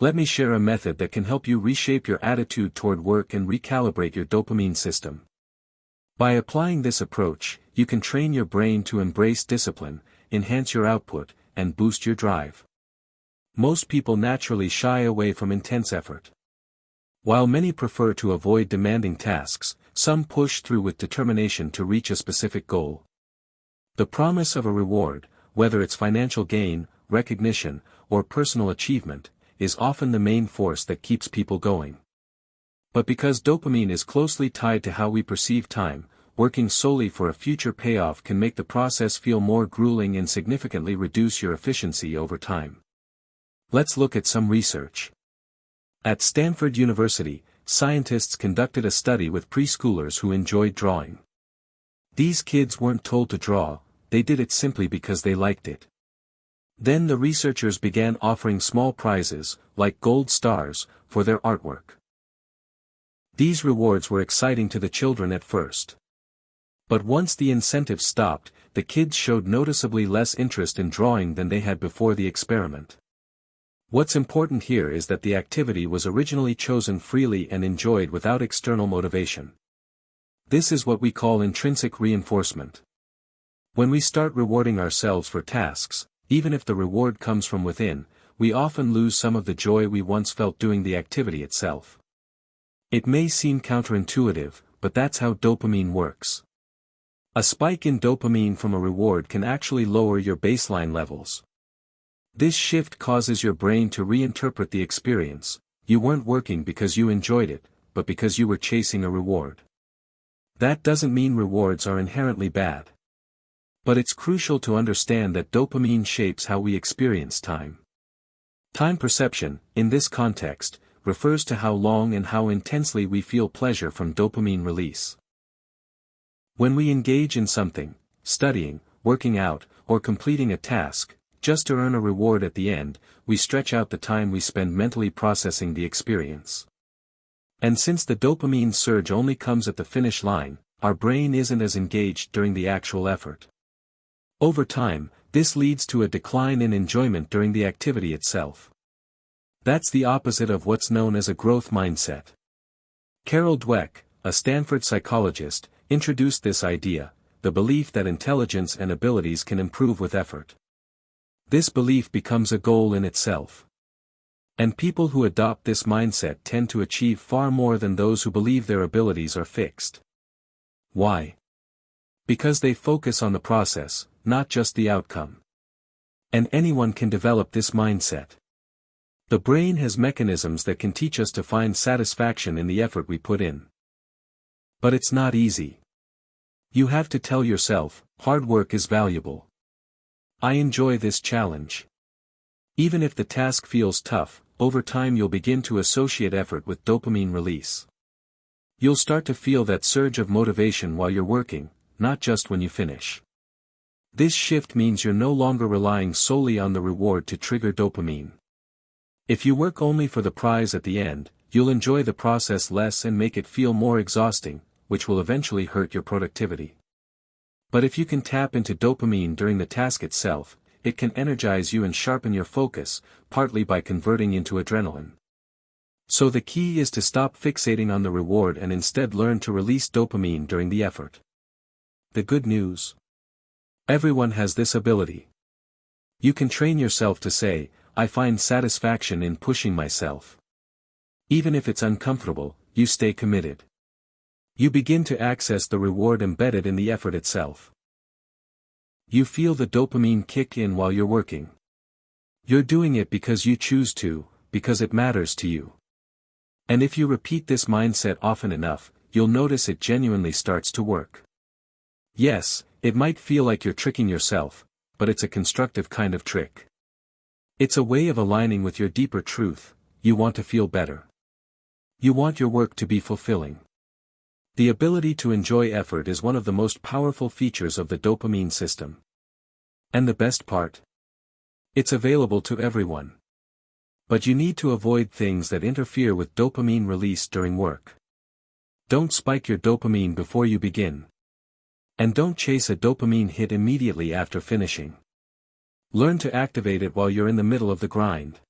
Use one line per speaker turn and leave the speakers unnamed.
Let me share a method that can help you reshape your attitude toward work and recalibrate your dopamine system. By applying this approach, you can train your brain to embrace discipline, enhance your output, and boost your drive. Most people naturally shy away from intense effort. While many prefer to avoid demanding tasks, some push through with determination to reach a specific goal. The promise of a reward, whether it's financial gain, recognition, or personal achievement, is often the main force that keeps people going. But because dopamine is closely tied to how we perceive time, working solely for a future payoff can make the process feel more grueling and significantly reduce your efficiency over time. Let's look at some research. At Stanford University, scientists conducted a study with preschoolers who enjoyed drawing. These kids weren't told to draw, they did it simply because they liked it. Then the researchers began offering small prizes, like gold stars, for their artwork. These rewards were exciting to the children at first. But once the incentives stopped, the kids showed noticeably less interest in drawing than they had before the experiment. What's important here is that the activity was originally chosen freely and enjoyed without external motivation. This is what we call intrinsic reinforcement. When we start rewarding ourselves for tasks, even if the reward comes from within, we often lose some of the joy we once felt doing the activity itself. It may seem counterintuitive, but that's how dopamine works. A spike in dopamine from a reward can actually lower your baseline levels. This shift causes your brain to reinterpret the experience. You weren't working because you enjoyed it, but because you were chasing a reward. That doesn't mean rewards are inherently bad. But it's crucial to understand that dopamine shapes how we experience time. Time perception, in this context, refers to how long and how intensely we feel pleasure from dopamine release. When we engage in something, studying, working out, or completing a task, just to earn a reward at the end, we stretch out the time we spend mentally processing the experience. And since the dopamine surge only comes at the finish line, our brain isn't as engaged during the actual effort. Over time, this leads to a decline in enjoyment during the activity itself. That's the opposite of what's known as a growth mindset. Carol Dweck, a Stanford psychologist, introduced this idea, the belief that intelligence and abilities can improve with effort. This belief becomes a goal in itself. And people who adopt this mindset tend to achieve far more than those who believe their abilities are fixed. Why? Because they focus on the process, not just the outcome. And anyone can develop this mindset. The brain has mechanisms that can teach us to find satisfaction in the effort we put in. But it's not easy. You have to tell yourself, hard work is valuable. I enjoy this challenge. Even if the task feels tough, over time you'll begin to associate effort with dopamine release. You'll start to feel that surge of motivation while you're working, not just when you finish. This shift means you're no longer relying solely on the reward to trigger dopamine. If you work only for the prize at the end, you'll enjoy the process less and make it feel more exhausting, which will eventually hurt your productivity. But if you can tap into dopamine during the task itself, it can energize you and sharpen your focus, partly by converting into adrenaline. So the key is to stop fixating on the reward and instead learn to release dopamine during the effort. The good news? Everyone has this ability. You can train yourself to say, I find satisfaction in pushing myself. Even if it's uncomfortable, you stay committed. You begin to access the reward embedded in the effort itself. You feel the dopamine kick in while you're working. You're doing it because you choose to, because it matters to you. And if you repeat this mindset often enough, you'll notice it genuinely starts to work. Yes, it might feel like you're tricking yourself, but it's a constructive kind of trick. It's a way of aligning with your deeper truth. You want to feel better. You want your work to be fulfilling. The ability to enjoy effort is one of the most powerful features of the dopamine system. And the best part? It's available to everyone. But you need to avoid things that interfere with dopamine release during work. Don't spike your dopamine before you begin. And don't chase a dopamine hit immediately after finishing. Learn to activate it while you're in the middle of the grind.